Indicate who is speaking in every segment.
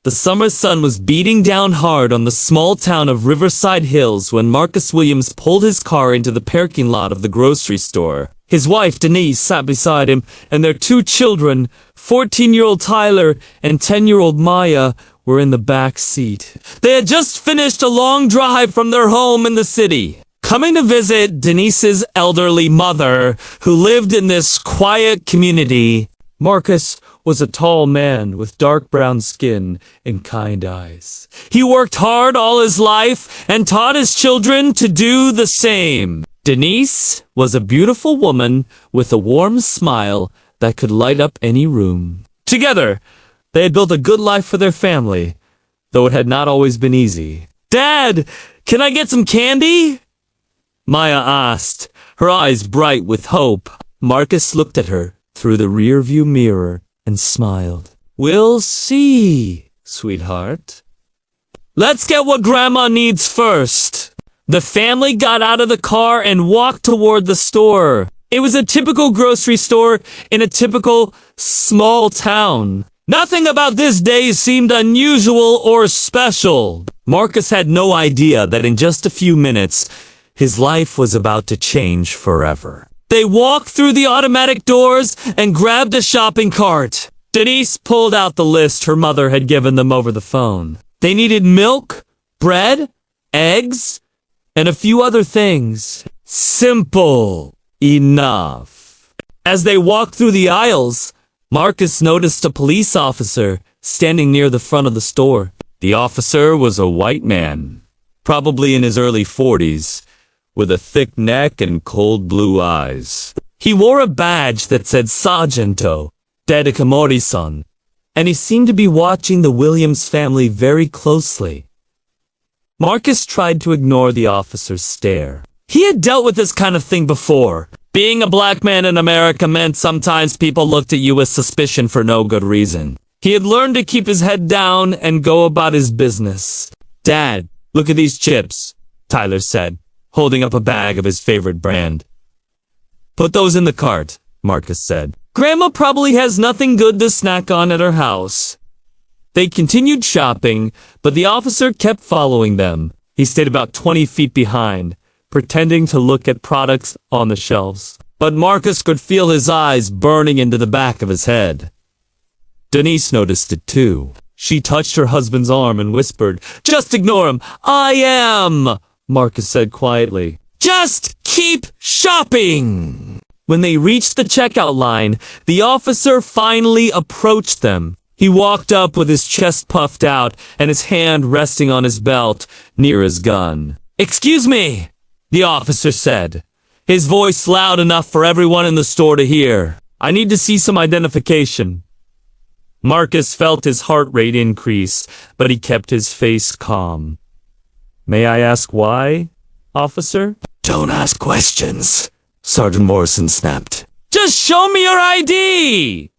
Speaker 1: The summer sun was beating down hard on the small town of Riverside Hills when Marcus Williams pulled his car into the parking lot of the grocery store. His wife, Denise, sat beside him, and their two children, 14-year-old Tyler and 10-year-old Maya, were in the back seat. They had just finished a long drive from their home in the city, coming to visit Denise's elderly mother, who lived in this quiet community. Marcus was a tall man with dark brown skin and kind eyes. He worked hard all his life and taught his children to do the same. Denise was a beautiful woman with a warm smile that could light up any room. Together, they had built a good life for their family, though it had not always been easy. "Dad, can I get some candy?" Maya asked, her eyes bright with hope. Marcus looked at her through the rearview mirror and smiled. "We'll see, sweetheart. Let's get what Grandma needs first." The family got out of the car and walked toward the store. It was a typical grocery store in a typical small town. Nothing about this day seemed unusual or special. Marcus had no idea that in just a few minutes, his life was about to change forever. They walked through the automatic doors and grabbed a shopping cart. Denise pulled out the list her mother had given them over the phone. They needed milk, bread, eggs, and a few other things. Simple enough. As they walked through the aisles, Marcus noticed a police officer standing near the front of the store. The officer was a white man, probably in his early 40s, with a thick neck and cold blue eyes. He wore a badge that said Sargento Dedikamori-san, and he seemed to be watching the Williams family very closely. Marcus tried to ignore the officer's stare. He had dealt with this kind of thing before. Being a black man in America meant sometimes people looked at you with suspicion for no good reason. He had learned to keep his head down and go about his business. "Dad, look at these chips," Tyler said, holding up a bag of his favorite brand. "Put those in the cart," Marcus said. "Grandma probably has nothing good to snack on at her house." They continued shopping, but the officer kept following them. He stayed about 20 feet behind, pretending to look at products on the shelves. But Marcus could feel his eyes burning into the back of his head. Denise noticed it too. She touched her husband's arm and whispered, "Just ignore him. I am," Marcus said quietly. "Just keep shopping." When they reached the checkout line, the officer finally approached them. He walked up with his chest puffed out and his hand resting on his belt near his gun. "Excuse me," the officer said, his voice loud enough for everyone in the store to hear. "I need to see some identification." Marcus felt his heart rate increase, but he kept his face calm. "May I ask why, officer?" "Don't ask questions," Sergeant Morrison snapped. "Just show me your ID!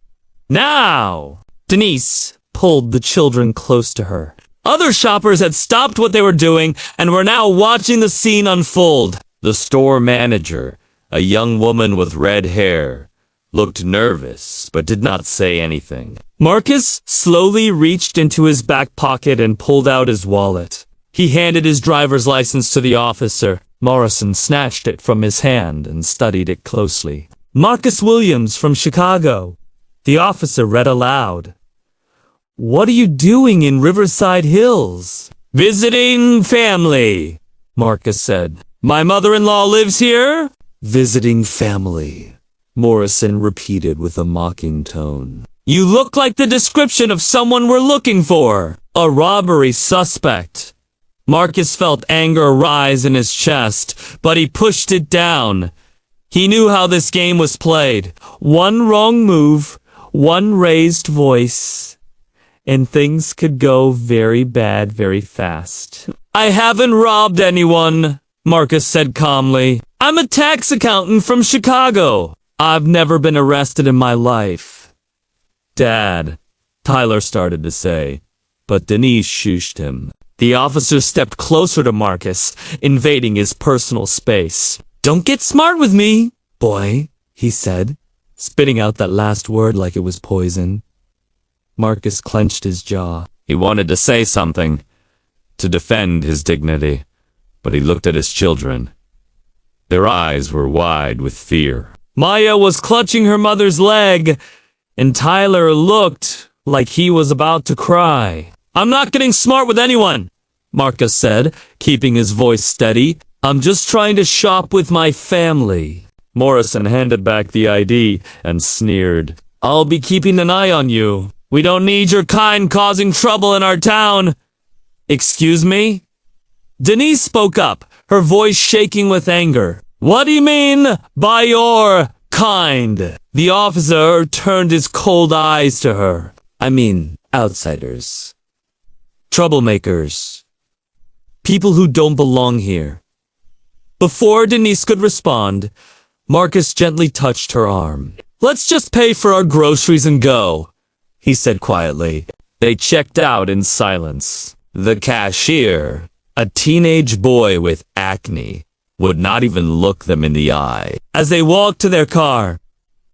Speaker 1: Now!" Denise pulled the children close to her. Other shoppers had stopped what they were doing and were now watching the scene unfold. The store manager, a young woman with red hair, looked nervous but did not say anything. Marcus slowly reached into his back pocket and pulled out his wallet. He handed his driver's license to the officer. Morrison snatched it from his hand and studied it closely. "Marcus Williams from Chicago," the officer read aloud. "What are you doing in Riverside Hills?" "Visiting family," Marcus said. "My mother-in-law lives here." "Visiting family," Morrison repeated with a mocking tone. "You look like the description of someone we're looking for. A robbery suspect." Marcus felt anger rise in his chest, but he pushed it down. He knew how this game was played. One wrong move, one raised voice, and things could go very bad very fast. "I haven't robbed anyone," Marcus said calmly. "I'm a tax accountant from Chicago. I've never been arrested in my life." "Dad," Tyler started to say, but Denise shushed him. The officer stepped closer to Marcus, invading his personal space. "Don't get smart with me, boy," he said, spitting out that last word like it was poison. Marcus clenched his jaw. He wanted to say something, to defend his dignity, but he looked at his children. Their eyes were wide with fear. Maya was clutching her mother's leg, and Tyler looked like he was about to cry. "I'm not getting smart with anyone," Marcus said, keeping his voice steady. "I'm just trying to shop with my family." Morrison handed back the ID and sneered. "I'll be keeping an eye on you. We don't need your kind causing trouble in our town." "Excuse me?" Denise spoke up, her voice shaking with anger. "What do you mean by your kind?" The officer turned his cold eyes to her. "I mean, outsiders. Troublemakers. People who don't belong here." Before Denise could respond, Marcus gently touched her arm. "Let's just pay for our groceries and go," he said quietly. They checked out in silence. The cashier, a teenage boy with acne, would not even look them in the eye. As they walked to their car,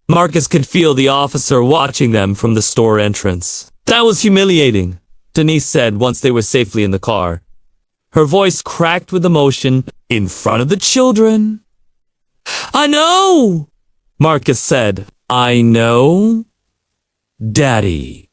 Speaker 1: Marcus could feel the officer watching them from the store entrance. "That was humiliating," Denise said once they were safely in the car. Her voice cracked with emotion. "In front of the children." "I know," Marcus said. "I know? Daddy,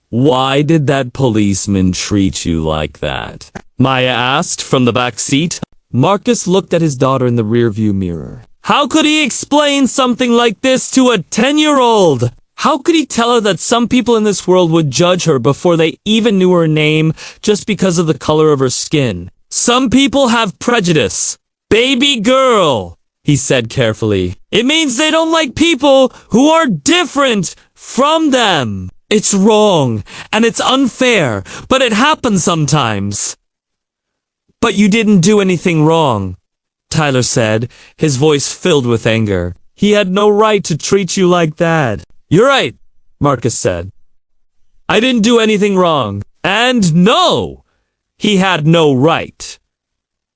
Speaker 1: why did that policeman treat you like that?" Maya asked from the back seat. Marcus looked at his daughter in the rearview mirror. How could he explain something like this to a 10-year-old? How could he tell her that some people in this world would judge her before they even knew her name just because of the color of her skin? "Some people have prejudice. Baby girl," he said carefully. "It means they don't like people who are different from them. It's wrong, and it's unfair, but it happens sometimes." "But you didn't do anything wrong," Tyler said, his voice filled with anger. "He had no right to treat you like that." "You're right," Marcus said. "I didn't do anything wrong. And no, he had no right."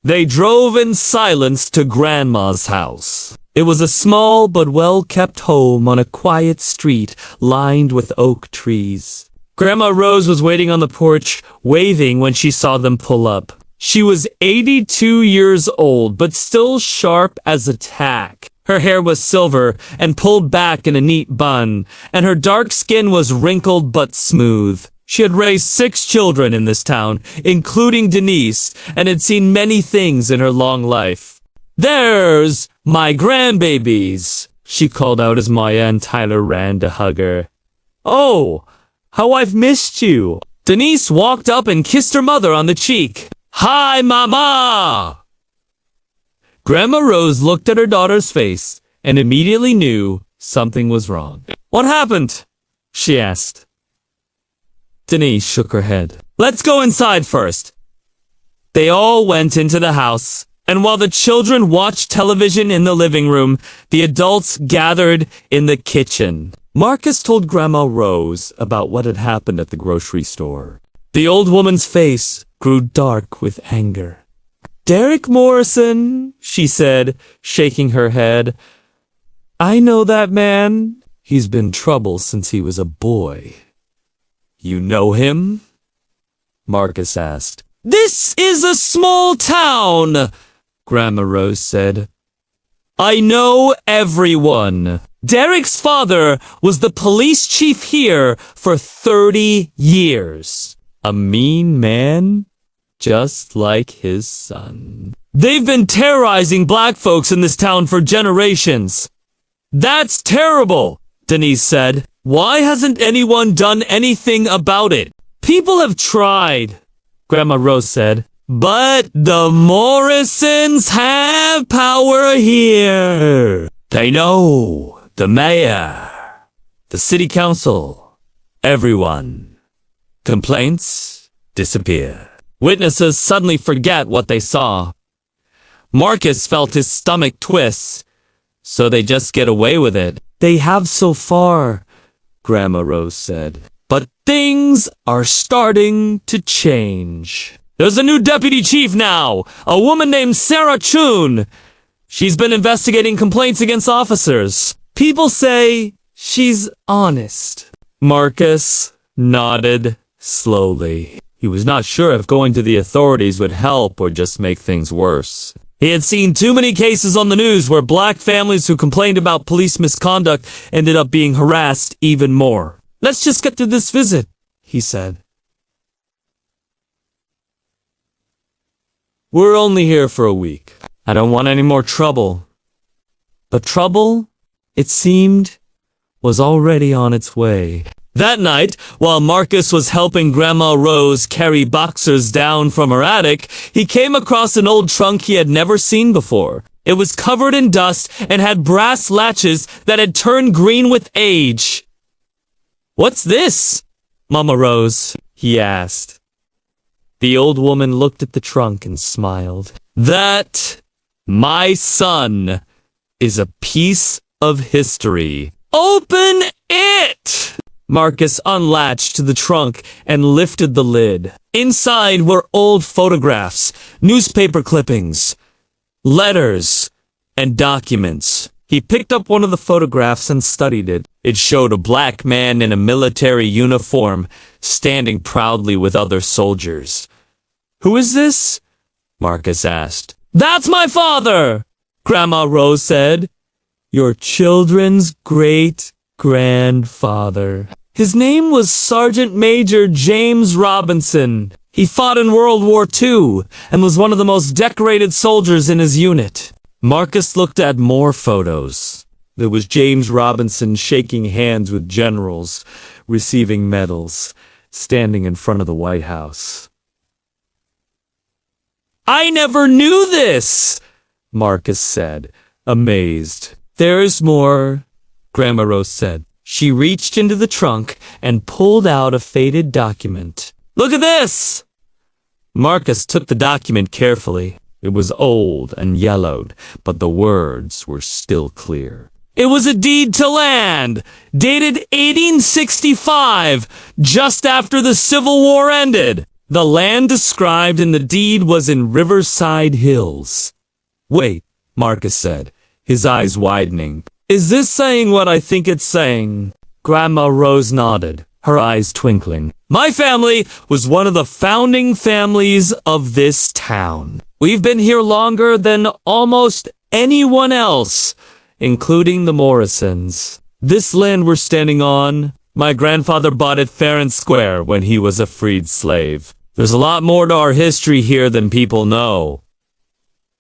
Speaker 1: They drove in silence to Grandma's house. It was a small but well-kept home on a quiet street lined with oak trees. Grandma Rose was waiting on the porch, waving when she saw them pull up. She was 82 years old, but still sharp as a tack. Her hair was silver and pulled back in a neat bun, and her dark skin was wrinkled but smooth. She had raised 6 children in this town, including Denise, and had seen many things in her long life. "There's my grandbabies," she called out as Maya and Tyler ran to hug her. "Oh, how I've missed you." Denise walked up and kissed her mother on the cheek. "Hi, Mama!" Grandma Rose looked at her daughter's face and immediately knew something was wrong. "What happened?" she asked. Denise shook her head. "Let's go inside first." They all went into the house, and while the children watched television in the living room, the adults gathered in the kitchen. Marcus told Grandma Rose about what had happened at the grocery store. The old woman's face grew dark with anger. "Derek Morrison," she said, shaking her head. "I know that man. He's been trouble since he was a boy." "You know him?" Marcus asked. "This is a small town," Grandma Rose said. "I know everyone. Derek's father was the police chief here for 30 years. A mean man, just like his son. They've been terrorizing black folks in this town for generations." "That's terrible," Denise said. "Why hasn't anyone done anything about it?" "People have tried," Grandma Rose said. "But the Morrisons have power here. They know the mayor, the city council, everyone. Complaints disappear. Witnesses suddenly forget what they saw. Marcus felt his stomach twist, so they just get away with it. They have so far, Grandma Rose said. But things are starting to change. There's a new deputy chief now, a woman named Sarah Chun. She's been investigating complaints against officers. People say she's honest. Marcus nodded slowly. He was not sure if going to the authorities would help or just make things worse. He had seen too many cases on the news where black families who complained about police misconduct ended up being harassed even more. "Let's just get through this visit," he said. "We're only here for a week. I don't want any more trouble." But trouble, it seemed, was already on its way. That night, while Marcus was helping Grandma Rose carry boxers down from her attic, he came across an old trunk he had never seen before. It was covered in dust and had brass latches that had turned green with age. "What's this, Mama Rose?" he asked. The old woman looked at the trunk and smiled. "That, my son, is a piece of history." "Open it!" Marcus unlatched the trunk and lifted the lid. Inside were old photographs, newspaper clippings, letters, and documents. He picked up one of the photographs and studied it. It showed a black man in a military uniform standing proudly with other soldiers. "Who is this?" Marcus asked. "That's my father," Grandma Rose said. "Your children's great-grandfather. His name was Sergeant Major James Robinson. He fought in World War II and was one of the most decorated soldiers in his unit." Marcus looked at more photos. There was James Robinson shaking hands with generals, receiving medals, standing in front of the White House. "I never knew this," Marcus said, amazed. "There's more," Grandma Rose said. She reached into the trunk and pulled out a faded document. "Look at this!" Marcus took the document carefully. It was old and yellowed, but the words were still clear. It was a deed to land, dated 1865, just after the Civil War ended. The land described in the deed was in Riverside Hills. "Wait," Marcus said, his eyes widening. "Is this saying what I think it's saying?" Grandma Rose nodded, her eyes twinkling. "My family was one of the founding families of this town. We've been here longer than almost anyone else, including the Morrisons. This land we're standing on, my grandfather bought it fair and square when he was a freed slave. There's a lot more to our history here than people know."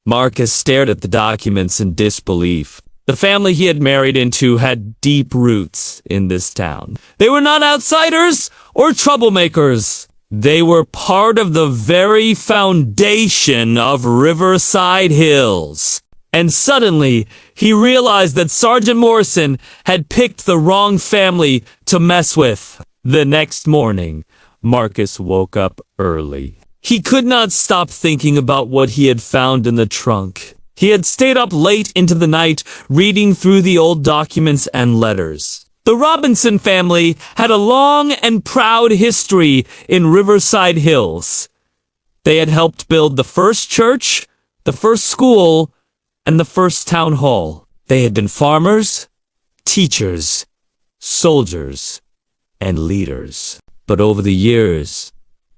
Speaker 1: Marcus stared at the documents in disbelief. The family he had married into had deep roots in this town. They were not outsiders or troublemakers. They were part of the very foundation of Riverside Hills. And suddenly, he realized that Sergeant Morrison had picked the wrong family to mess with. The next morning, Marcus woke up early. He could not stop thinking about what he had found in the trunk. He had stayed up late into the night, reading through the old documents and letters. The Robinson family had a long and proud history in Riverside Hills. They had helped build the first church, the first school, and the first town hall. They had been farmers, teachers, soldiers, and leaders. But over the years,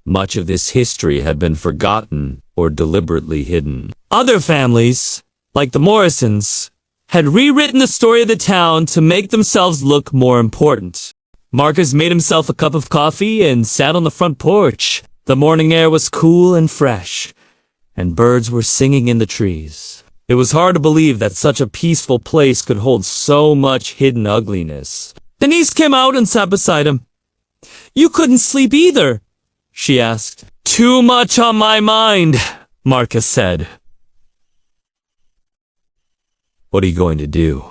Speaker 1: much of this history had been forgotten or deliberately hidden. Other families, like the Morrisons, had rewritten the story of the town to make themselves look more important. Marcus made himself a cup of coffee and sat on the front porch. The morning air was cool and fresh, and birds were singing in the trees. It was hard to believe that such a peaceful place could hold so much hidden ugliness. Denise came out and sat beside him. "You couldn't sleep either," she asked. "Too much on my mind," Marcus said. "What are you going to do?"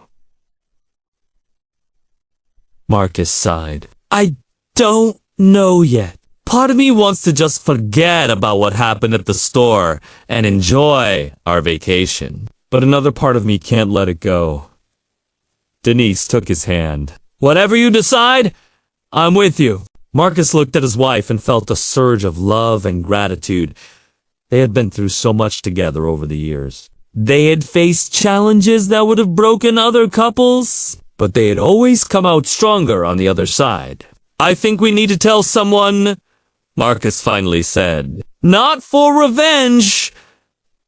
Speaker 1: Marcus sighed. "I don't know yet. Part of me wants to just forget about what happened at the store and enjoy our vacation. But another part of me can't let it go." Denise took his hand. "Whatever you decide, I'm with you." Marcus looked at his wife and felt a surge of love and gratitude. They had been through so much together over the years. They had faced challenges that would have broken other couples, but they had always come out stronger on the other side. "I think we need to tell someone Marcus finally said. Not for revenge,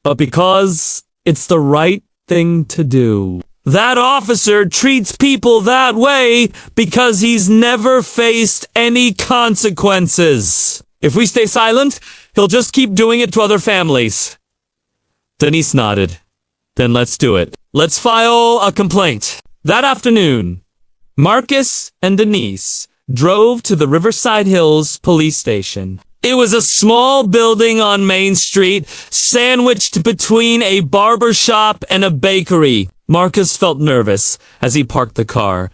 Speaker 1: but because it's the right thing to do. That officer treats people that way because he's never faced any consequences. If we stay silent, he'll just keep doing it to other families. Denise nodded. Then let's do it. Let's file a complaint. That afternoon, Marcus and Denise drove to the Riverside Hills police station. It was a small building on Main Street, sandwiched between a barber shop and a bakery. Marcus felt nervous as he parked the car,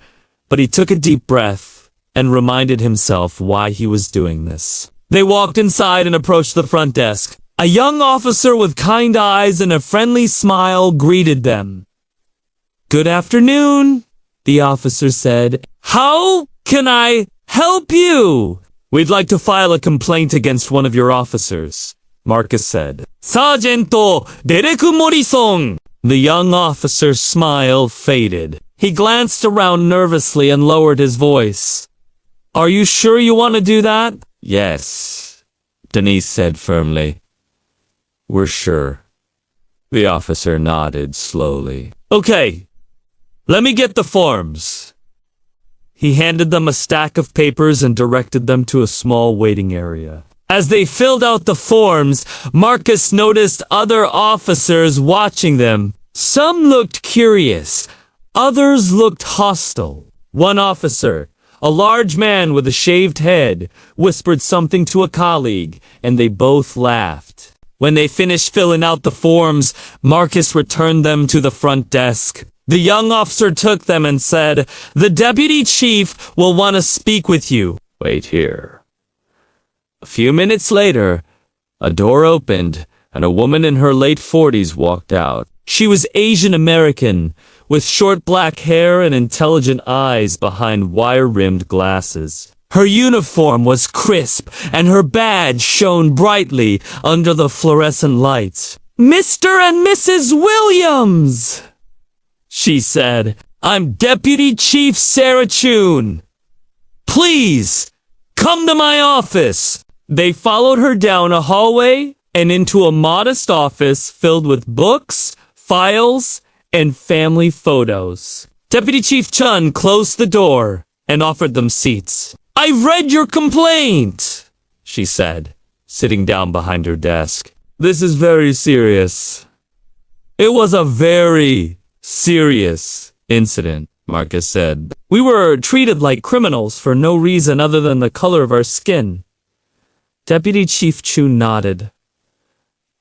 Speaker 1: but he took a deep breath and reminded himself why he was doing this. They walked inside and approached the front desk. A young officer with kind eyes and a friendly smile greeted them. Good afternoon, the officer said. How can I help you? We'd like to file a complaint against one of your officers, Marcus said. Sergeanto Derek Morrison. The young officer's smile faded. He glanced around nervously and lowered his voice. Are you sure you want to do that? Yes, Denise said firmly. We're sure. The officer nodded slowly. Okay, let me get the forms. He handed them a stack of papers and directed them to a small waiting area. As they filled out the forms, Marcus noticed other officers watching them. Some looked curious, others looked hostile. One officer, a large man with a shaved head, whispered something to a colleague, and they both laughed. When they finished filling out the forms, Marcus returned them to the front desk. The young officer took them and said, "The deputy chief will want to speak with you. Wait here." A few minutes later, a door opened, and a woman in her late 40s walked out. She was Asian American, with short black hair and intelligent eyes behind wire-rimmed glasses. Her uniform was crisp, and her badge shone brightly under the fluorescent lights. "Mr. and Mrs. Williams," she said, "I'm Deputy Chief Sarah Chun. Please, come to my office." They followed her down a hallway and into a modest office filled with books, files, and family photos. Deputy Chief Chun closed the door and offered them seats. "I've read your complaint," she said, sitting down behind her desk. "This is very serious." "It was a very serious incident," Marcus said. "We were treated like criminals for no reason other than the color of our skin." Deputy Chief Chun nodded.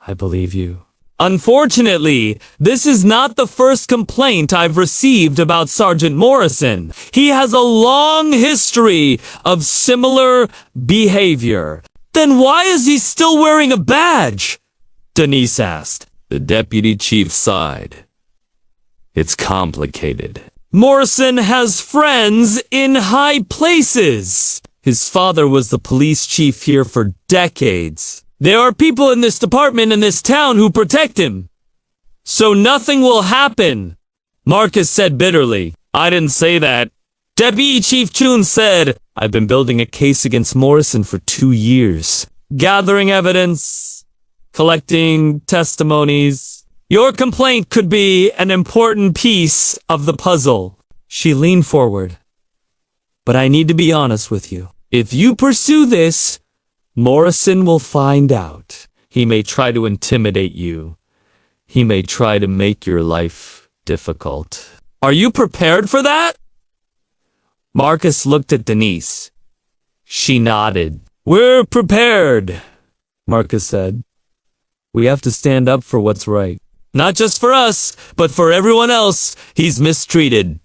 Speaker 1: "I believe you." "Unfortunately, this is not the first complaint I've received about Sergeant Morrison. He has a long history of similar behavior." "Then why is he still wearing a badge?" Denise asked. The deputy chief sighed. "It's complicated. Morrison has friends in high places. His father was the police chief here for decades. There are people in this department in this town who protect him. So nothing will happen," Marcus said bitterly. "I didn't say that." Deputy Chief Chun said, "I've been building a case against Morrison for 2 years. Gathering evidence, collecting testimonies. Your complaint could be an important piece of the puzzle." She leaned forward. "But I need to be honest with you. If you pursue this, Morrison will find out. He may try to intimidate you. He may try to make your life difficult. Are you prepared for that?" Marcus looked at Denise. She nodded. "We're prepared," Marcus said. "We have to stand up for what's right. Not just for us, but for everyone else he's mistreated."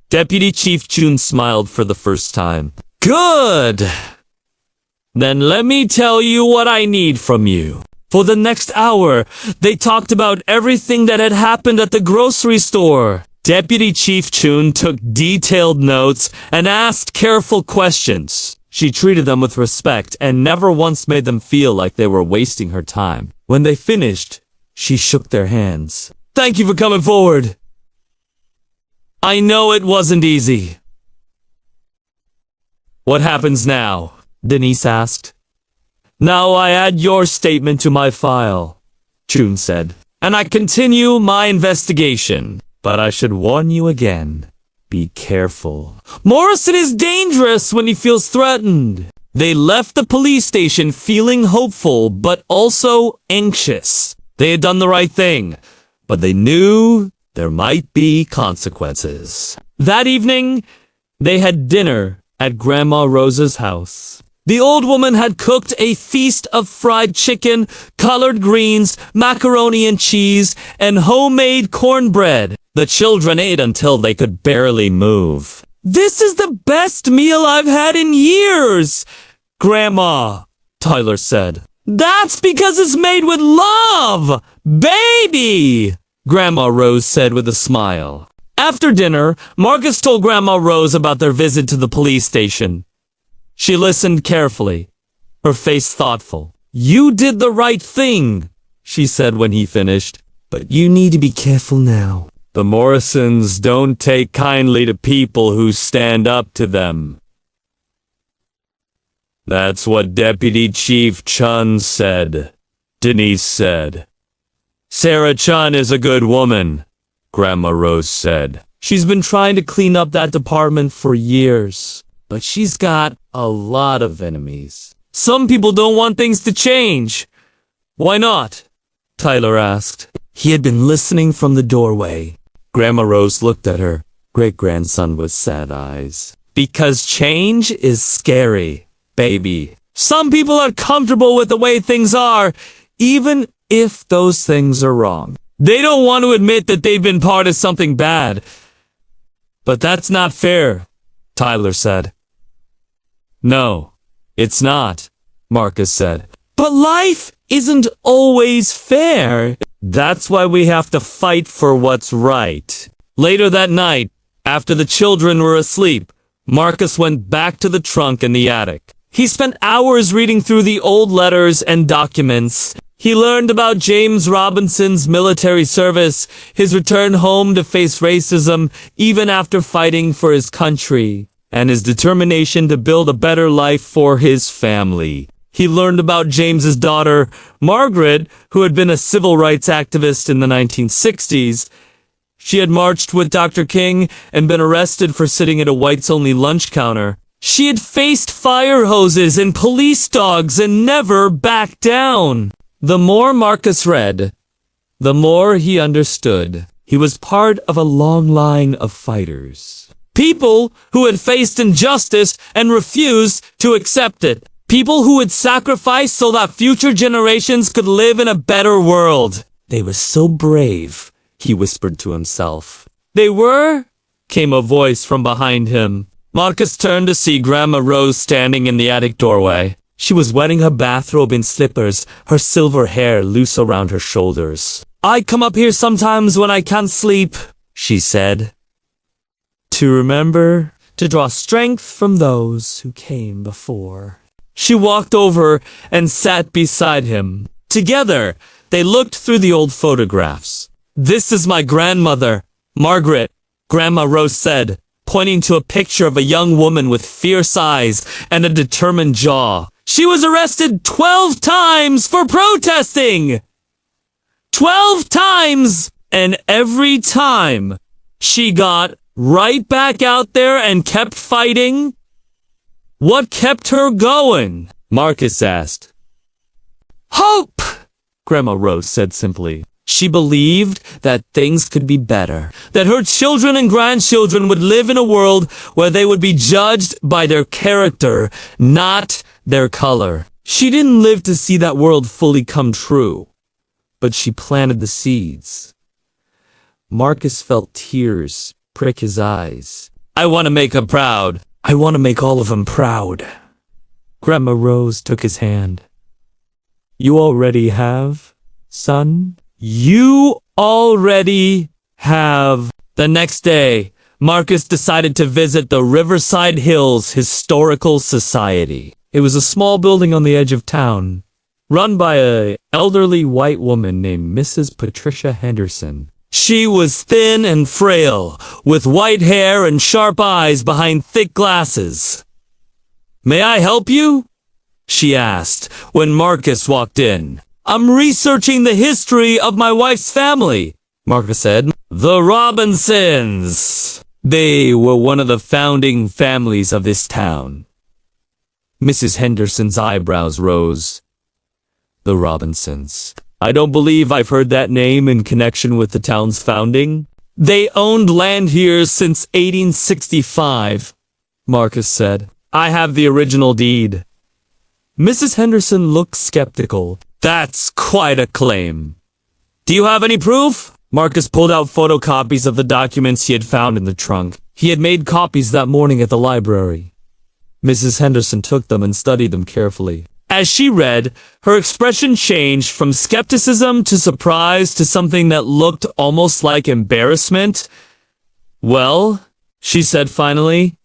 Speaker 1: Deputy Chief Chun smiled for the first time. "Good! Then let me tell you what I need from you." For the next hour, they talked about everything that had happened at the grocery store. Deputy Chief Chun took detailed notes and asked careful questions. She treated them with respect and never once made them feel like they were wasting her time. When they finished, she shook their hands. "Thank you for coming forward. I know it wasn't easy." "What happens now?" Denise asked. Now I add your statement to my file, June said, and I continue my investigation. But I should warn you again. Be careful. Morrison is dangerous when he feels threatened. They left the police station feeling hopeful, but also anxious. They had done the right thing, but they knew there might be consequences. That evening, they had dinner at Grandma Rosa's house. The old woman had cooked a feast of fried chicken, collard greens, macaroni and cheese, and homemade cornbread. The children ate until they could barely move. This is the best meal I've had in years, Grandma, Tyler said. That's because it's made with love, baby, Grandma Rose said with a smile. After dinner, Marcus told Grandma Rose about their visit to the police station. She listened carefully, her face thoughtful. You did the right thing, she said when he finished, but you need to be careful now. The Morrisons don't take kindly to people who stand up to them. That's what Deputy Chief Chun said, Denise said. Sarah Chun is a good woman, Grandma Rose said. She's been trying to clean up that department for years, but she's got a lot of enemies. Some people don't want things to change. Why not? Tyler asked. He had been listening from the doorway. Grandma Rose looked at her great-grandson with sad eyes. Because change is scary, baby. Some people are comfortable with the way things are, even if those things are wrong. They don't want to admit that they've been part of something bad. But that's not fair, Tyler said. No, it's not, Marcus said. But life isn't always fair. That's why we have to fight for what's right. Later that night, after the children were asleep, Marcus went back to the trunk in the attic. He spent hours reading through the old letters and documents. He learned about James Robinson's military service, his return home to face racism, even after fighting for his country, and his determination to build a better life for his family. He learned about James's daughter, Margaret, who had been a civil rights activist in the 1960s. She had marched with Dr. King and been arrested for sitting at a whites-only lunch counter. She had faced fire hoses and police dogs and never backed down. The more Marcus read, the more he understood. He was part of a long line of fighters. People who had faced injustice and refused to accept it. People who would sacrifice so that future generations could live in a better world. They were so brave, he whispered to himself. They were? Came a voice from behind him. Marcus turned to see Grandma Rose standing in the attic doorway. She was wearing her bathrobe and slippers, her silver hair loose around her shoulders. I come up here sometimes when I can't sleep, she said. To remember to draw strength from those who came before. She walked over and sat beside him. Together, they looked through the old photographs. This is my grandmother, Margaret, Grandma Rose said, pointing to a picture of a young woman with fierce eyes and a determined jaw. She was arrested 12 times for protesting! 12 times! And every time, she got right back out there and kept fighting. What kept her going? Marcus asked. Hope, Grandma Rose said simply. She believed that things could be better, that her children and grandchildren would live in a world where they would be judged by their character, not their color. She didn't live to see that world fully come true, but she planted the seeds. Marcus felt tears prick his eyes. I want to make her proud. I want to make all of them proud. Grandma Rose took his hand. You already have, son? You already have. The next day, Marcus decided to visit the Riverside Hills Historical Society. It was a small building on the edge of town, run by an elderly white woman named Mrs. Patricia Henderson. She was thin and frail, with white hair and sharp eyes behind thick glasses. May I help you? she asked when Marcus walked in. I'm researching the history of my wife's family, Marcus said. The Robinsons. They were one of the founding families of this town. Mrs. Henderson's eyebrows rose. The Robinsons. I don't believe I've heard that name in connection with the town's founding. They owned land here since 1865, Marcus said. I have the original deed. Mrs. Henderson looked skeptical. That's quite a claim. Do you have any proof? Marcus pulled out photocopies of the documents he had found in the trunk. He had made copies that morning at the library. Mrs. Henderson took them and studied them carefully. As she read, her expression changed from skepticism to surprise to something that looked almost like embarrassment. Well, she said finally,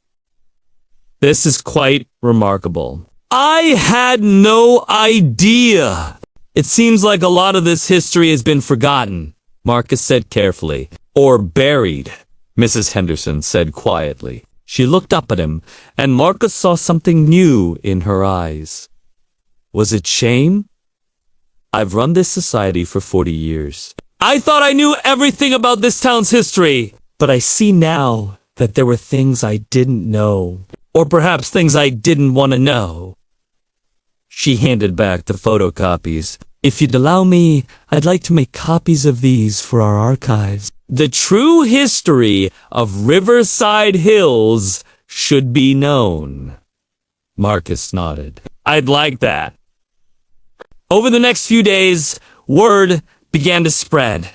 Speaker 1: this is quite remarkable. I had no idea. It seems like a lot of this history has been forgotten, Marcus said carefully. Or buried, Mrs. Henderson said quietly. She looked up at him, and Marcus saw something new in her eyes. Was it shame? I've run this society for 40 years. I thought I knew everything about this town's history, but I see now that there were things I didn't know, or perhaps things I didn't want to know. She handed back the photocopies. If you'd allow me, I'd like to make copies of these for our archives. The true history of Riverside Hills should be known. Marcus nodded. I'd like that. Over the next few days, word began to spread.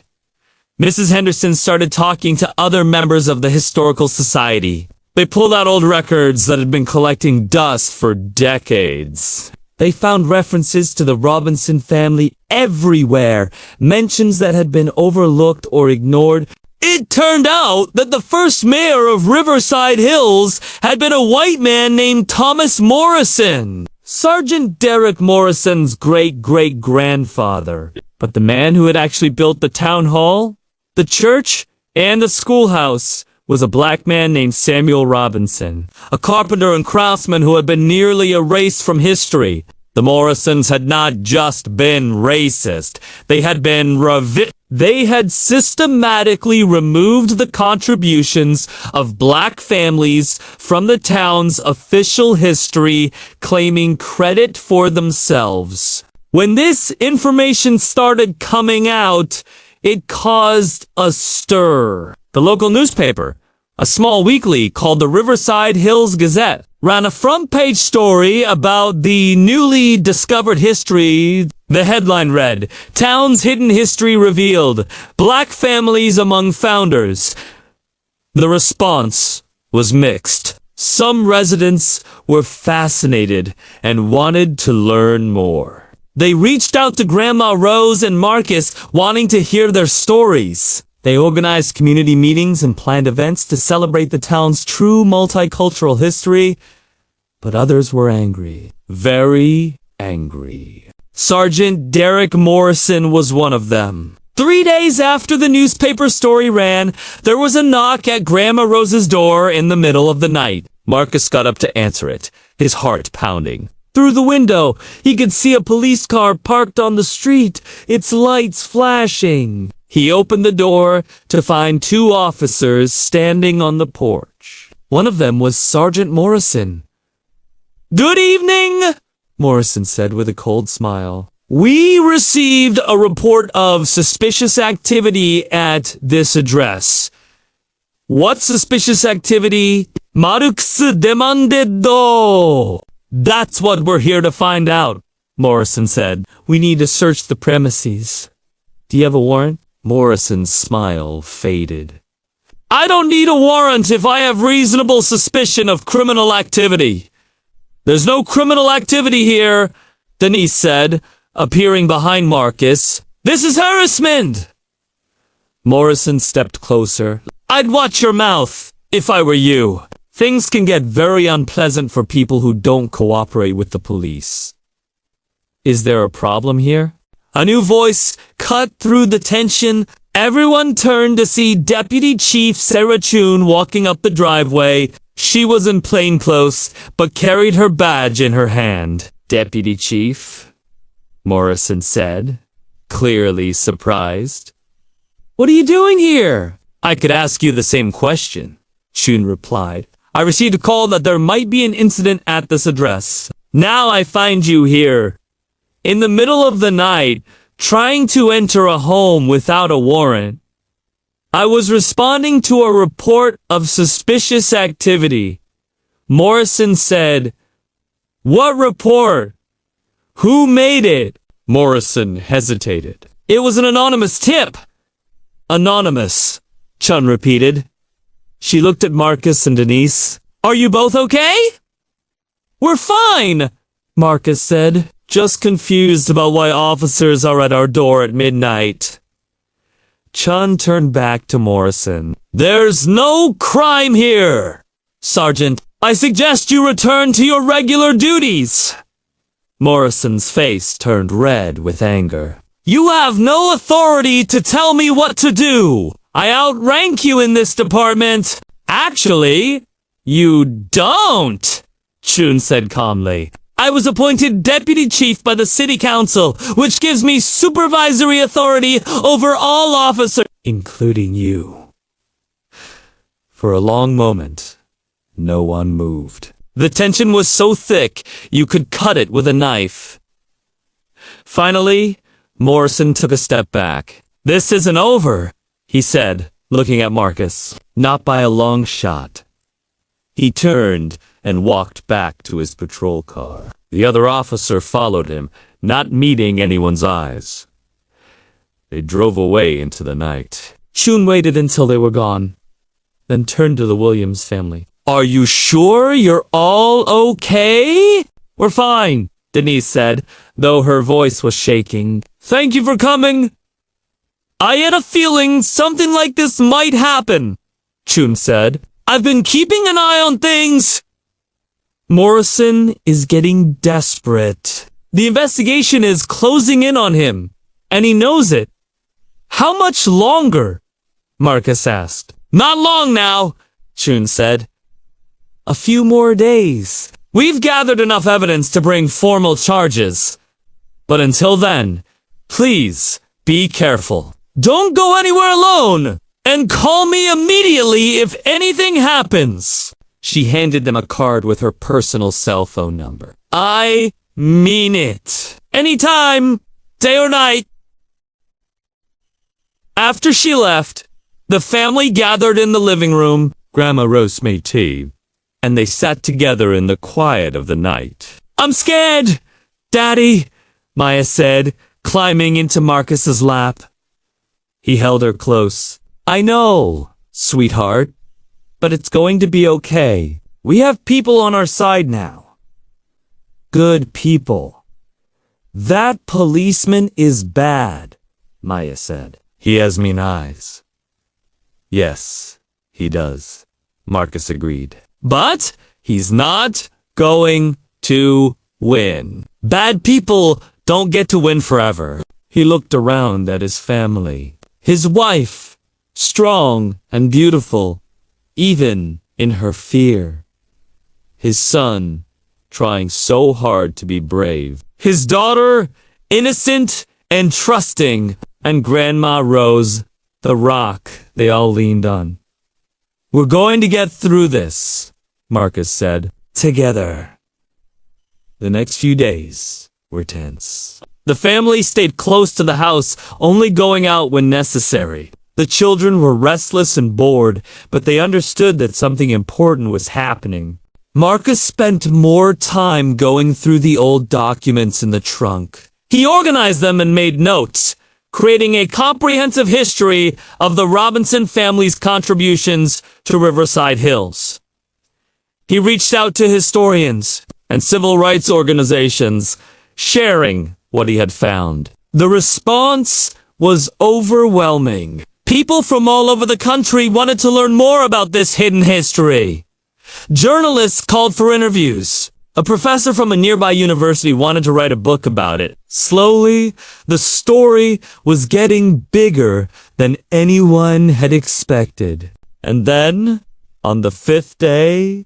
Speaker 1: Mrs. Henderson started talking to other members of the Historical Society. They pulled out old records that had been collecting dust for decades. They found references to the Robinson family everywhere, mentions that had been overlooked or ignored. It turned out that the first mayor of Riverside Hills had been a white man named Thomas Morrison, Sergeant Derek Morrison's great-great-grandfather. But the man who had actually built the town hall, the church, and the schoolhouse was a black man named Samuel Robinson, a carpenter and craftsman who had been nearly erased from history. The Morrisons had not just been racist, they had systematically removed the contributions of black families from the town's official history, claiming credit for themselves. When this information started coming out, it caused a stir. The local newspaper, a small weekly called the Riverside Hills Gazette, ran a front-page story about the newly discovered history. The headline read, Town's Hidden History Revealed, Black Families Among Founders. The response was mixed. Some residents were fascinated and wanted to learn more. They reached out to Grandma Rose and Marcus, wanting to hear their stories. They organized community meetings and planned events to celebrate the town's true multicultural history, but others were angry. Very angry. Sergeant Derek Morrison was one of them. 3 days after the newspaper story ran, there was a knock at Grandma Rose's door in the middle of the night. Marcus got up to answer it, his heart pounding. Through the window, he could see a police car parked on the street, its lights flashing. He opened the door to find 2 officers standing on the porch. One of them was Sergeant Morrison. Good evening, Morrison said with a cold smile. We received a report of suspicious activity at this address. What suspicious activity? Marux demanded. That's what we're here to find out, Morrison said. We need to search the premises. Do you have a warrant? Morrison's smile faded. I don't need a warrant if I have reasonable suspicion of criminal activity. There's no criminal activity here, Denise said, appearing behind Marcus. This is harassment! Morrison stepped closer. I'd watch your mouth, if I were you. Things can get very unpleasant for people who don't cooperate with the police. Is there a problem here? A new voice cut through the tension. Everyone turned to see Deputy Chief Sarah Chun walking up the driveway. She was in plainclothes, but carried her badge in her hand. Deputy Chief, Morrison said, clearly surprised. What are you doing here? I could ask you the same question, Chun replied. I received a call that there might be an incident at this address. Now I find you here, in the middle of the night, trying to enter a home without a warrant. I was responding to a report of suspicious activity. Morrison said, What report? Who made it? Morrison hesitated. It was an anonymous tip. Anonymous, Chun repeated. She looked at Marcus and Denise. Are you both okay? We're fine, Marcus said, just confused about why officers are at our door at midnight. Chun turned back to Morrison. There's no crime here, Sergeant. I suggest you return to your regular duties. Morrison's face turned red with anger. You have no authority to tell me what to do. I outrank you in this department. Actually, you don't, Chun said calmly. I was appointed deputy chief by the city council, which gives me supervisory authority over all officers, including you. For a long moment, no one moved. The tension was so thick, you could cut it with a knife. Finally, Morrison took a step back. This isn't over, he said, looking at Marcus. Not by a long shot. He turned and walked back to his patrol car. The other officer followed him, not meeting anyone's eyes. They drove away into the night. Chun waited until they were gone, then turned to the Williams family. Are you sure you're all okay? We're fine, Denise said, though her voice was shaking. Thank you for coming. I had a feeling something like this might happen, Chun said. I've been keeping an eye on things. Morrison is getting desperate. The investigation is closing in on him, and he knows it. How much longer? Marcus asked. Not long now, Chun said. A few more days. We've gathered enough evidence to bring formal charges. But until then, please be careful. Don't go anywhere alone, and call me immediately if anything happens. She handed them a card with her personal cell phone number. I mean it. Anytime, day or night. After she left, the family gathered in the living room. Grandma Rose made tea, and they sat together in the quiet of the night. I'm scared, Daddy, Maya said, climbing into Marcus's lap. He held her close. I know, sweetheart, but it's going to be okay. We have people on our side now. Good people. That policeman is bad, Maya said. He has mean eyes. Yes, he does, Marcus agreed. But he's not going to win. Bad people don't get to win forever. He looked around at his family. His wife, strong and beautiful, even in her fear. His son, trying so hard to be brave. His daughter, innocent and trusting. And Grandma Rose, the rock they all leaned on. We're going to get through this, Marcus said, together. The next few days were tense. The family stayed close to the house, only going out when necessary. The children were restless and bored, but they understood that something important was happening. Marcus spent more time going through the old documents in the trunk. He organized them and made notes, creating a comprehensive history of the Robinson family's contributions to Riverside Hills. He reached out to historians and civil rights organizations, sharing what he had found. The response was overwhelming. People from all over the country wanted to learn more about this hidden history. Journalists called for interviews. A professor from a nearby university wanted to write a book about it. Slowly, the story was getting bigger than anyone had expected. And then, on the 5th day,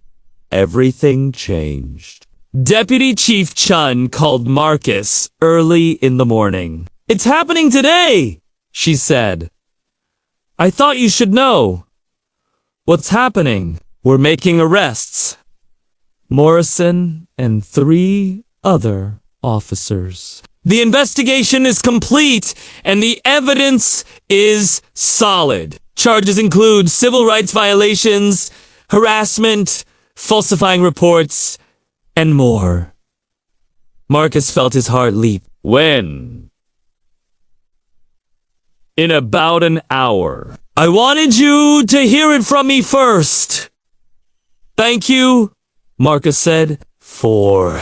Speaker 1: everything changed. Deputy Chief Chun called Marcus early in the morning. "It's happening today," she said. "I thought you should know." "What's happening?" "We're making arrests. Morrison and 3 other officers. The investigation is complete and the evidence is solid. Charges include civil rights violations, harassment, falsifying reports, and more." Marcus felt his heart leap. "When?" "In about an hour. I wanted you to hear it from me first." "Thank you," Marcus said, "for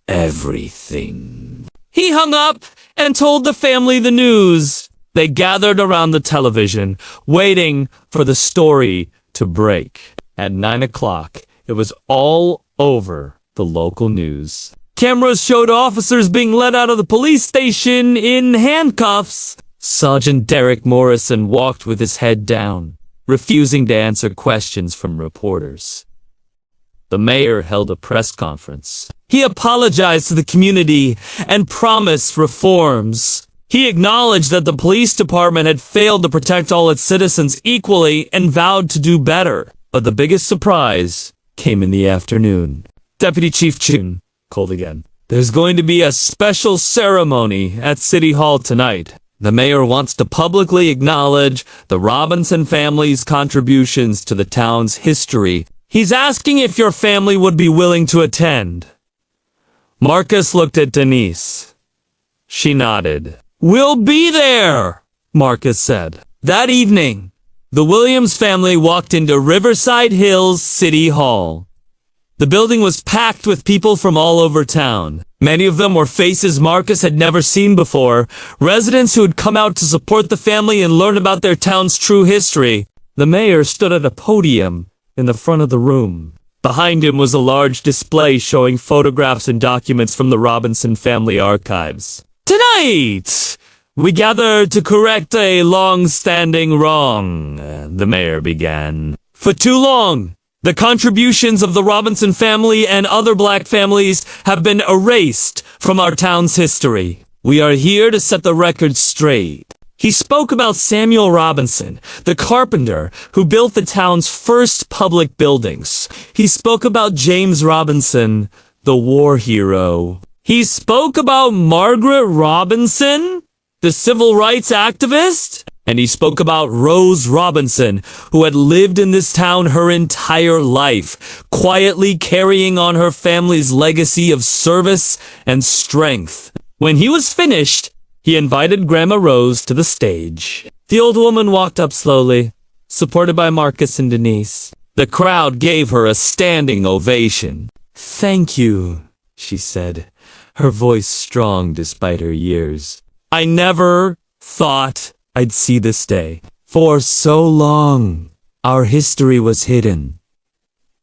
Speaker 1: everything." He hung up and told the family the news. They gathered around the television, waiting for the story to break. At 9 o'clock, it was all over the local news. Cameras showed officers being led out of the police station in handcuffs. Sergeant Derek Morrison walked with his head down, refusing to answer questions from reporters. The mayor held a press conference. He apologized to the community and promised reforms. He acknowledged that the police department had failed to protect all its citizens equally and vowed to do better. But the biggest surprise came in the afternoon. Deputy Chief Chun called again. "There's going to be a special ceremony at City Hall tonight. The mayor wants to publicly acknowledge the Robinson family's contributions to the town's history. He's asking if your family would be willing to attend." Marcus looked at Denise. She nodded. "We'll be there," Marcus said. That evening, the Williams family walked into Riverside Hills City Hall. The building was packed with people from all over town. Many of them were faces Marcus had never seen before, residents who had come out to support the family and learn about their town's true history. The mayor stood at a podium in the front of the room. Behind him was a large display showing photographs and documents from the Robinson family archives. "Tonight, we gather to correct a long-standing wrong," the mayor began. "For too long, the contributions of the Robinson family and other black families have been erased from our town's history. We are here to set the record straight." He spoke about Samuel Robinson, the carpenter who built the town's first public buildings. He spoke about James Robinson, the war hero. He spoke about Margaret Robinson, the civil rights activist. And he spoke about Rose Robinson, who had lived in this town her entire life, quietly carrying on her family's legacy of service and strength. When he was finished, he invited Grandma Rose to the stage. The old woman walked up slowly, supported by Marcus and Denise. The crowd gave her a standing ovation. "Thank you," she said, her voice strong despite her years. "I never thought I'd see this day. For so long, our history was hidden.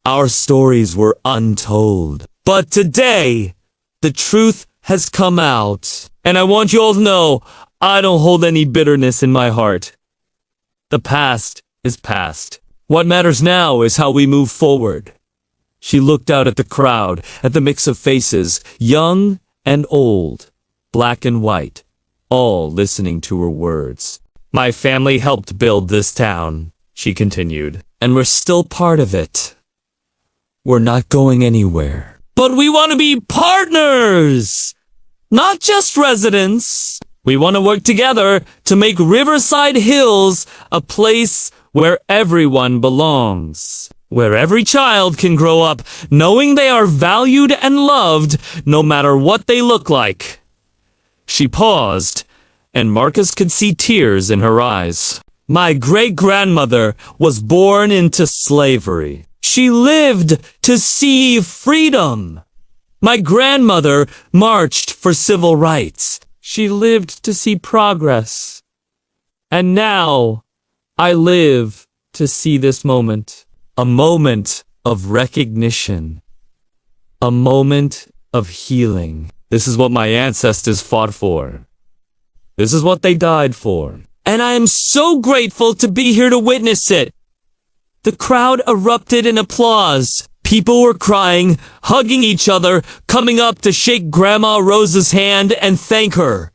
Speaker 1: Our stories were untold. But today, the truth has come out. And I want you all to know, I don't hold any bitterness in my heart. The past is past. What matters now is how we move forward." She looked out at the crowd, at the mix of faces, young and old, black and white, all listening to her words. "My family helped build this town," she continued, "and we're still part of it. We're not going anywhere. But we want to be partners! Not just residents. We want to work together to make Riverside Hills a place where everyone belongs. Where every child can grow up knowing they are valued and loved no matter what they look like." She paused, and Marcus could see tears in her eyes. "My great-grandmother was born into slavery. She lived to see freedom. My grandmother marched for civil rights. She lived to see progress. And now, I live to see this moment. A moment of recognition. A moment of healing. This is what my ancestors fought for. This is what they died for. And I am so grateful to be here to witness it." The crowd erupted in applause. People were crying, hugging each other, coming up to shake Grandma Rose's hand and thank her.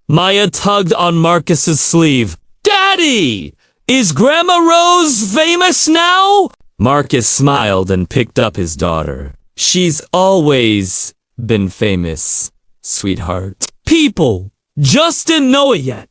Speaker 1: Maya tugged on Marcus's sleeve. Daddy! Is Grandma Rose famous now? Marcus smiled and picked up his daughter. She's always been famous, sweetheart. People just didn't know it yet.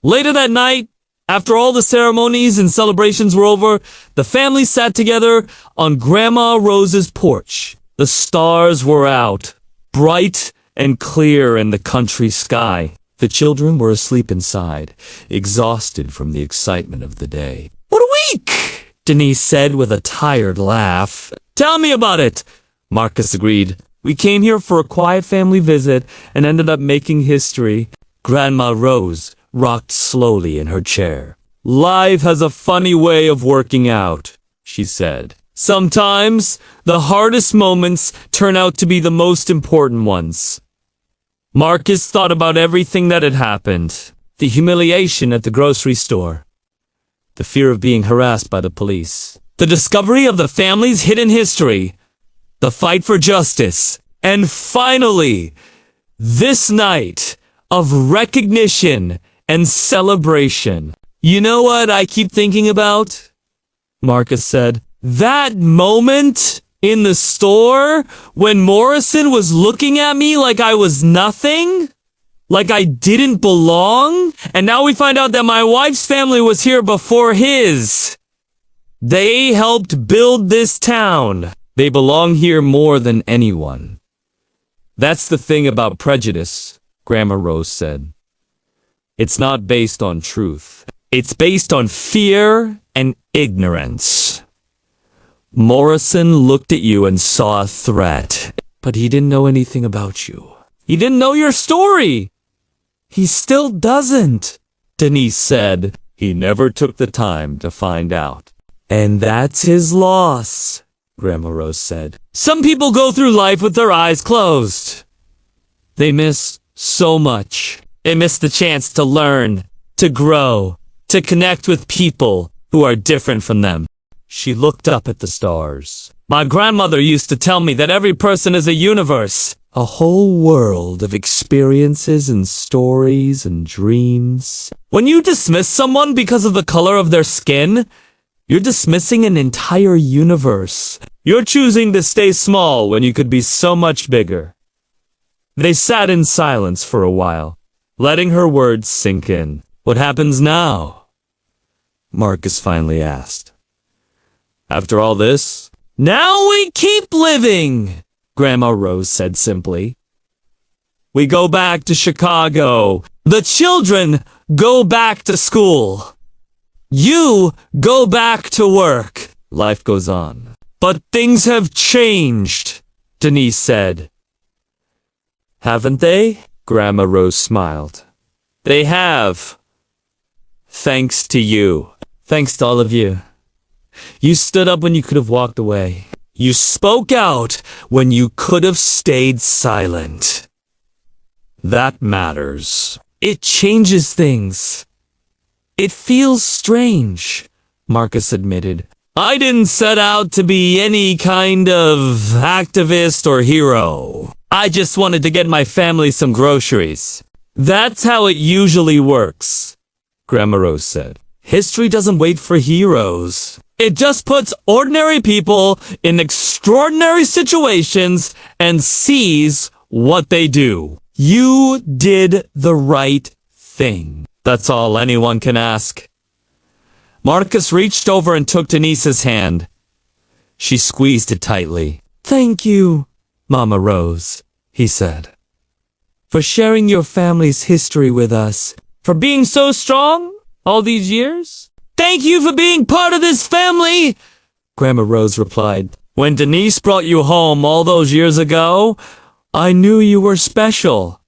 Speaker 1: Later that night, after all the ceremonies and celebrations were over, the family sat together on Grandma Rose's porch. The stars were out, bright and clear in the country sky. The children were asleep inside, exhausted from the excitement of the day. What a week! Denise said with a tired laugh. Tell me about it, Marcus agreed. We came here for a quiet family visit and ended up making history. Grandma Rose rocked slowly in her chair. Life has a funny way of working out, she said. Sometimes the hardest moments turn out to be the most important ones. Marcus thought about everything that had happened. The humiliation at the grocery store. The fear of being harassed by the police. The discovery of the family's hidden history. The fight for justice. And finally, this night of recognition and celebration. You know what I keep thinking about? Marcus said. That moment in the store when Morrison was looking at me like I was nothing? Like I didn't belong? And now we find out that my wife's family was here before his. They helped build this town. They belong here more than anyone. That's the thing about prejudice, Grandma Rose said. It's not based on truth. It's based on fear and ignorance. Morrison looked at you and saw a threat, but he didn't know anything about you. He didn't know your story. He still doesn't, Denise said. He never took the time to find out. And that's his loss, Grandma Rose said. Some people go through life with their eyes closed. They miss so much. They miss the chance to learn, to grow, to connect with people who are different from them. She looked up at the stars. My grandmother used to tell me that every person is a universe, a whole world of experiences and stories and dreams. When you dismiss someone because of the color of their skin, you're dismissing an entire universe. You're choosing to stay small when you could be so much bigger. They sat in silence for a while, letting her words sink in. What happens now? Marcus finally asked. After all this, now we keep living, Grandma Rose said simply. We go back to Chicago. The children go back to school. You go back to work. Life goes on. But things have changed, Denise said. Haven't they? Grandma Rose smiled. They have. Thanks to you. Thanks to all of you. You stood up when you could have walked away. You spoke out when you could have stayed silent. That matters. It changes things. It feels strange, Marcus admitted. I didn't set out to be any kind of activist or hero. I just wanted to get my family some groceries. That's how it usually works, Grandma Rose said. History doesn't wait for heroes. It just puts ordinary people in extraordinary situations and sees what they do. You did the right thing. That's all anyone can ask. Marcus reached over and took Denise's hand. She squeezed it tightly. Thank you, Mama Rose, he said, for sharing your family's history with us, for being so strong all these years. Thank you for being part of this family, Grandma Rose replied. When Denise brought you home all those years ago, I knew you were special.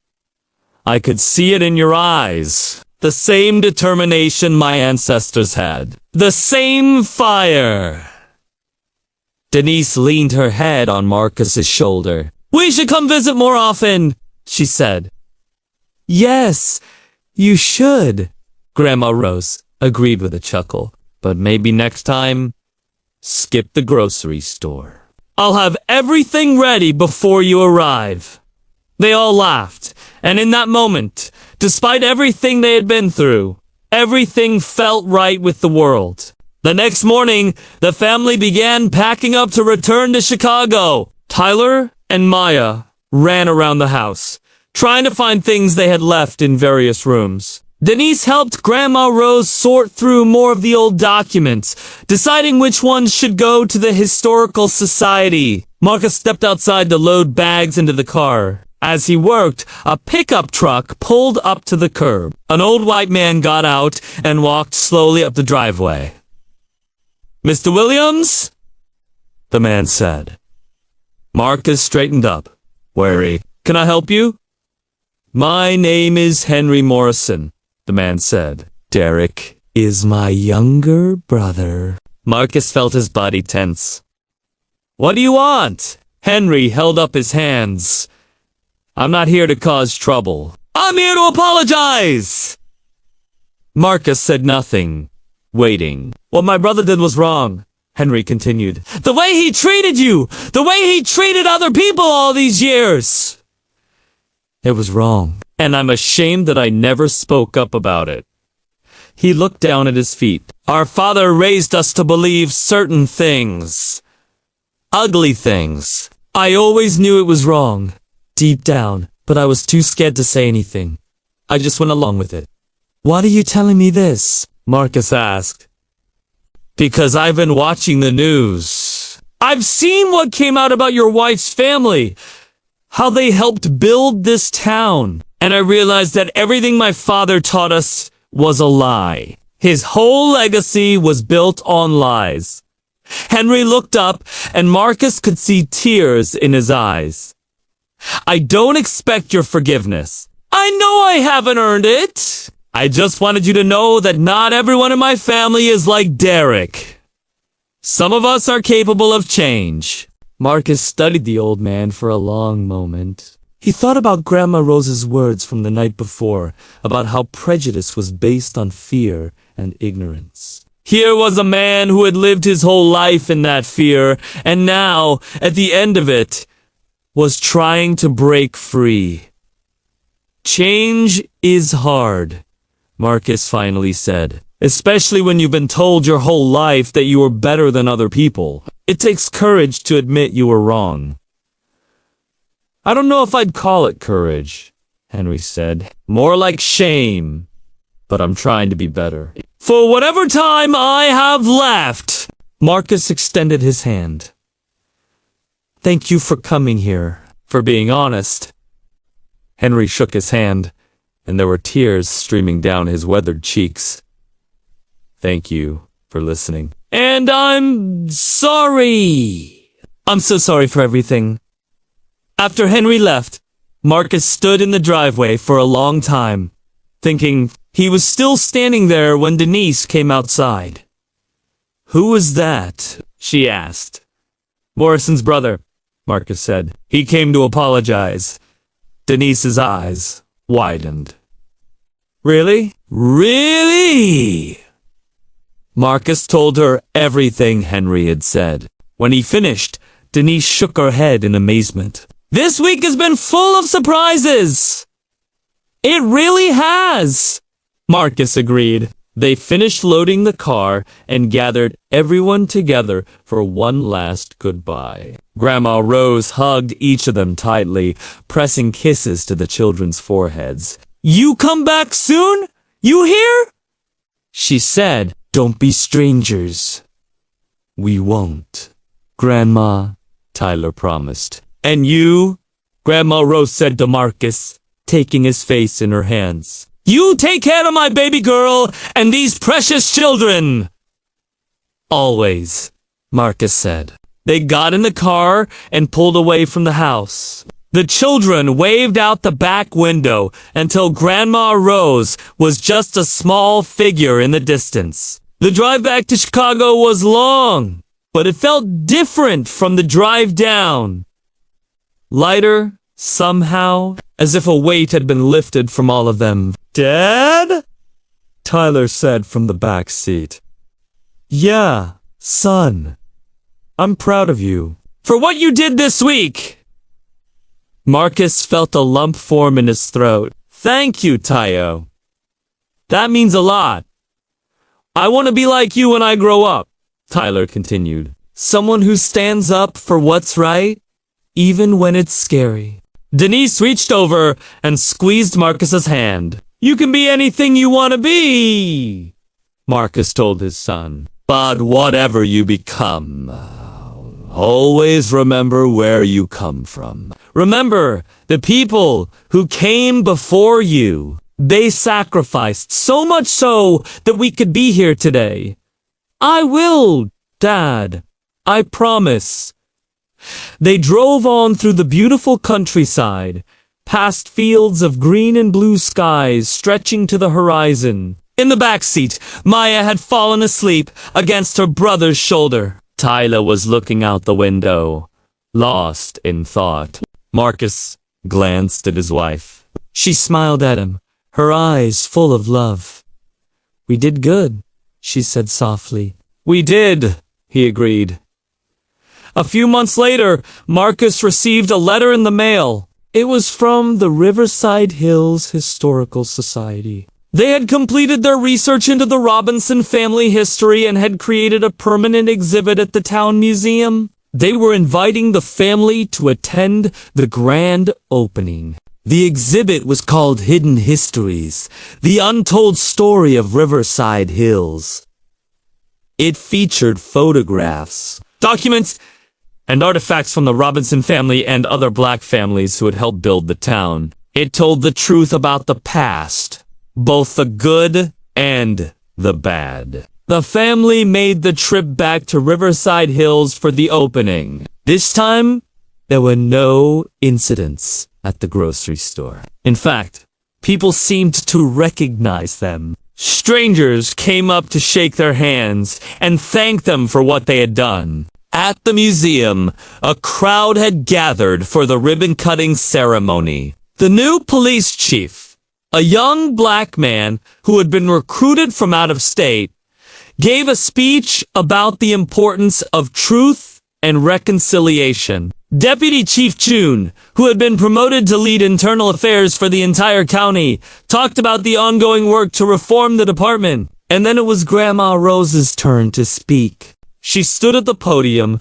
Speaker 1: I could see it in your eyes. The same determination my ancestors had. The same fire. Denise leaned her head on Marcus's shoulder. We should come visit more often, she said. Yes, you should, Grandma Rose agreed with a chuckle. But maybe next time, skip the grocery store. I'll have everything ready before you arrive." They all laughed, and in that moment, despite everything they had been through, everything felt right with the world. The next morning, the family began packing up to return to Chicago. Tyler and Maya ran around the house, trying to find things they had left in various rooms. Denise helped Grandma Rose sort through more of the old documents, deciding which ones should go to the Historical Society. Marcus stepped outside to load bags into the car. As he worked, a pickup truck pulled up to the curb. An old white man got out and walked slowly up the driveway. "Mr. Williams?" the man said. Marcus straightened up, wary. "Can I help you?" "My name is Henry Morrison," the man said. "Derek is my younger brother." Marcus felt his body tense. "What do you want?" Henry held up his hands. "I'm not here to cause trouble. I'm here to apologize!" Marcus said nothing, waiting. "What my brother did was wrong," Henry continued. "The way he treated you! The way he treated other people all these years!" "It was wrong, and I'm ashamed that I never spoke up about it." He looked down at his feet. "Our father raised us to believe certain things. Ugly things. I always knew it was wrong, deep down, but I was too scared to say anything. I just went along with it." "Why are you telling me this?" Marcus asked. "Because I've been watching the news. I've seen what came out about your wife's family, how they helped build this town, and I realized that everything my father taught us was a lie. His whole legacy was built on lies." Henry looked up, and Marcus could see tears in his eyes. "I don't expect your forgiveness. I know I haven't earned it. I just wanted you to know that not everyone in my family is like Derek. Some of us are capable of change." Marcus studied the old man for a long moment. He thought about Grandma Rose's words from the night before, about how prejudice was based on fear and ignorance. Here was a man who had lived his whole life in that fear, and now, at the end of it, was trying to break free. "Change is hard," Marcus finally said, "especially when you've been told your whole life that you are better than other people. It takes courage to admit you were wrong." "I don't know if I'd call it courage," Henry said. "More like shame. But I'm trying to be better. For whatever time I have left." Marcus extended his hand. "Thank you for coming here, for being honest." Henry shook his hand, and there were tears streaming down his weathered cheeks. "Thank you for listening." "And I'm sorry. I'm so sorry for everything." After Henry left, Marcus stood in the driveway for a long time, thinking. He was still standing there when Denise came outside. "Who was that?" she asked. "Morrison's brother," Marcus said. "He came to apologize." Denise's eyes widened. "Really? Really?" Marcus told her everything Henry had said. When he finished, Denise shook her head in amazement. "This week has been full of surprises." "It really has," Marcus agreed. They finished loading the car and gathered everyone together for one last goodbye. Grandma Rose hugged each of them tightly, pressing kisses to the children's foreheads. "You come back soon? You hear?" she said. "Don't be strangers." "We won't, Grandma," Tyler promised. "And you?" Grandma Rose said to Marcus, taking his face in her hands. "You take care of my baby girl and these precious children." "Always," Marcus said. They got in the car and pulled away from the house. The children waved out the back window until Grandma Rose was just a small figure in the distance. The drive back to Chicago was long, but it felt different from the drive down. Lighter, somehow, as if a weight had been lifted from all of them. "Dad?" Tyler said from the back seat. "Yeah, son. I'm proud of you." for what you did this week." Marcus felt a lump form in his throat. "Thank you, Tayo. That means a lot. I want to be like you when I grow up," Tyler continued. "Someone who stands up for what's right, even when it's scary." Denise reached over and squeezed Marcus's hand. "You can be anything you want to be," Marcus told his son. "But whatever you become, always remember where you come from. Remember the people who came before you. They sacrificed so much so that we could be here today." "I will, Dad. I promise." They drove on through the beautiful countryside, past fields of green and blue skies stretching to the horizon. In the back seat, Maya had fallen asleep against her brother's shoulder. Tyler was looking out the window, lost in thought. Marcus glanced at his wife. She smiled at him, her eyes full of love. "We did good," she said softly. "We did," he agreed. A few months later, Marcus received a letter in the mail. It was from the Riverside Hills Historical Society. They had completed their research into the Robinson family history and had created a permanent exhibit at the town museum. They were inviting the family to attend the grand opening. The exhibit was called Hidden Histories, the untold story of Riverside Hills. It featured photographs, documents, and artifacts from the Robinson family and other black families who had helped build the town. It told the truth about the past, both the good and the bad. The family made the trip back to Riverside Hills for the opening. This time, there were no incidents at the grocery store. In fact, people seemed to recognize them. Strangers came up to shake their hands and thank them for what they had done. At the museum, a crowd had gathered for the ribbon-cutting ceremony. The new police chief, a young black man who had been recruited from out of state, gave a speech about the importance of truth and reconciliation. Deputy Chief June, who had been promoted to lead internal affairs for the entire county, talked about the ongoing work to reform the department. And then it was Grandma Rose's turn to speak. She stood at the podium,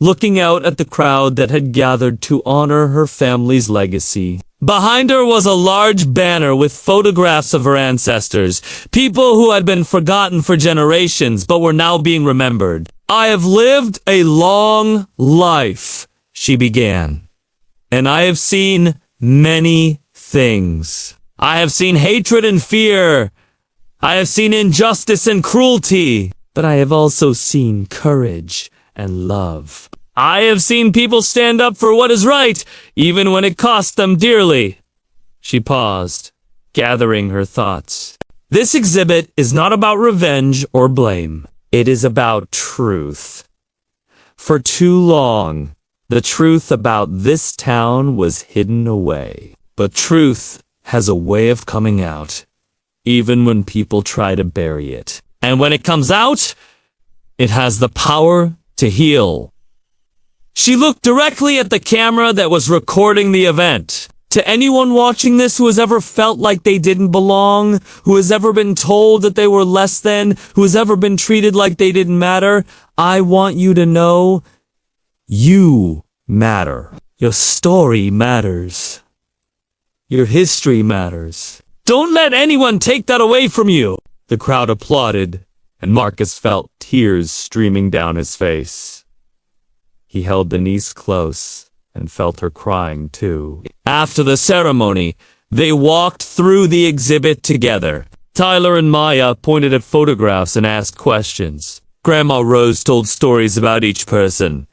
Speaker 1: looking out at the crowd that had gathered to honor her family's legacy. Behind her was a large banner with photographs of her ancestors, people who had been forgotten for generations but were now being remembered. "I have lived a long life," she began, "and I have seen many things. I have seen hatred and fear. I have seen injustice and cruelty. But I have also seen courage and love. I have seen people stand up for what is right, even when it cost them dearly." She paused, gathering her thoughts. This exhibit is not about revenge or blame. It is about truth. For too long, the truth about this town was hidden away. But truth has a way of coming out, even when people try to bury it. And when it comes out, it has the power to heal. She looked directly at the camera that was recording the event. To anyone watching this who has ever felt like they didn't belong, who has ever been told that they were less than, who has ever been treated like they didn't matter, I want you to know, you matter. Your story matters. Your history matters. Don't let anyone take that away from you. The crowd applauded, and Marcus felt tears streaming down his face. He held Denise close and felt her crying too. After the ceremony, they walked through the exhibit together. Tyler and Maya pointed at photographs and asked questions. Grandma Rose told stories about each person,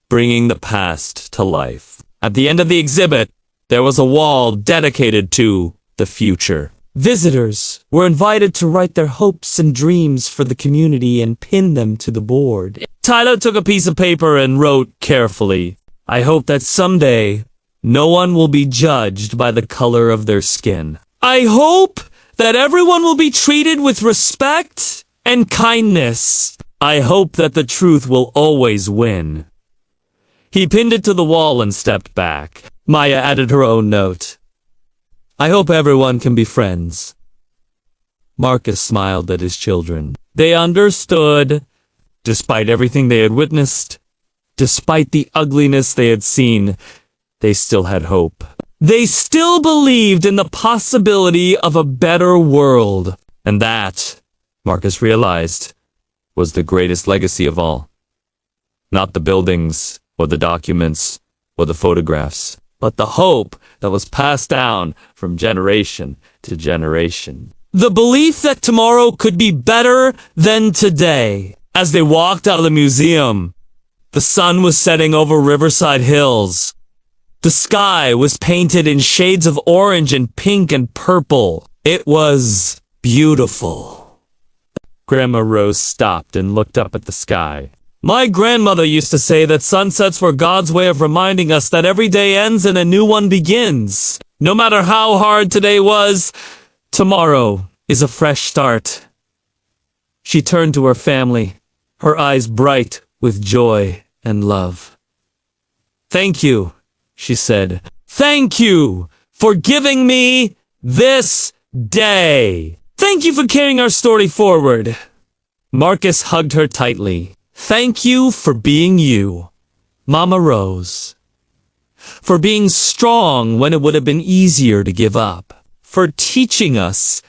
Speaker 1: bringing the past to life. At the end of the exhibit, there was a wall dedicated to the future. Visitors were invited to write their hopes and dreams for the community and pin them to the board. Tyler took a piece of paper and wrote carefully, "I hope that someday no one will be judged by the color of their skin. I hope that everyone will be treated with respect and kindness. I hope that the truth will always win. He pinned it to the wall and stepped back. Maya added her own note. I hope everyone can be friends. Marcus smiled at his children. They understood. Despite everything they had witnessed, despite the ugliness they had seen, they still had hope. They still believed in the possibility of a better world. And that, Marcus realized, was the greatest legacy of all. Not the buildings, or the documents, or the photographs, but the hope that was passed down from generation to generation. The belief that tomorrow could be better than today. As they walked out of the museum, the sun was setting over Riverside Hills. The sky was painted in shades of orange and pink and purple. It was beautiful. Grandma Rose stopped and looked up at the sky. My grandmother used to say that sunsets were God's way of reminding us that every day ends and a new one begins. No matter how hard today was, tomorrow is a fresh start. She turned to her family, her eyes bright with joy and love. Thank you, she said. Thank you for giving me this day. Thank you for carrying our story forward. Marcus hugged her tightly. Thank you for being you, Mama Rose. For being strong when it would have been easier to give up. For teaching us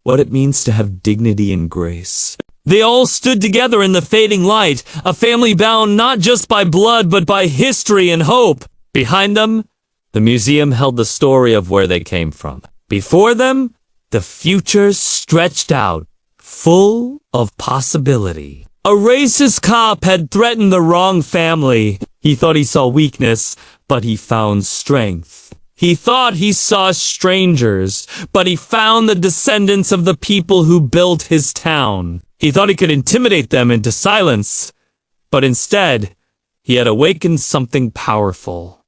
Speaker 1: what it means to have dignity and grace. They all stood together in the fading light, a family bound not just by blood but by history and hope. Behind them, the museum held the story of where they came from. Before them, the future stretched out, full of possibility. A racist cop had threatened the wrong family. He thought he saw weakness, but he found strength. He thought he saw strangers, but he found the descendants of the people who built his town. He thought he could intimidate them into silence, but instead, he had awakened something powerful.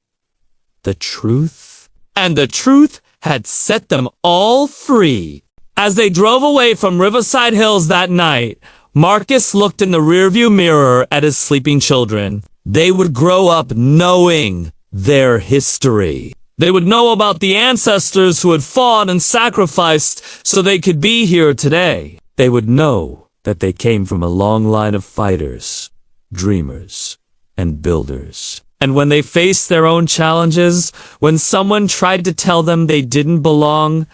Speaker 1: The truth. And the truth had set them all free. As they drove away from Riverside Hills that night, Marcus looked in the rearview mirror at his sleeping children. They would grow up knowing their history. They would know about the ancestors who had fought and sacrificed so they could be here today. They would know that they came from a long line of fighters, dreamers, and builders. And when they faced their own challenges, when someone tried to tell them they didn't belong,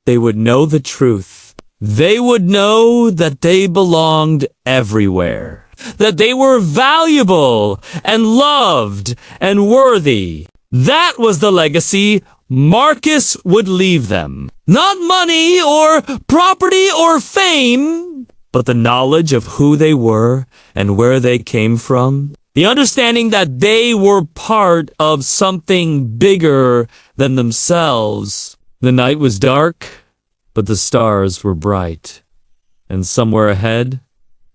Speaker 1: they would know the truth. They would know that they belonged everywhere. That they were valuable and loved and worthy. That was the legacy Marcus would leave them. Not money or property or fame, but the knowledge of who they were and where they came from. The understanding that they were part of something bigger than themselves. The night was dark, but the stars were bright. And somewhere ahead,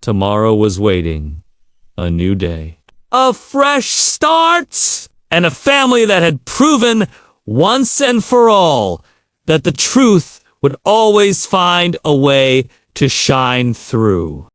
Speaker 1: tomorrow was waiting. A new day. A fresh start! And a family that had proven once and for all that the truth would always find a way to shine through.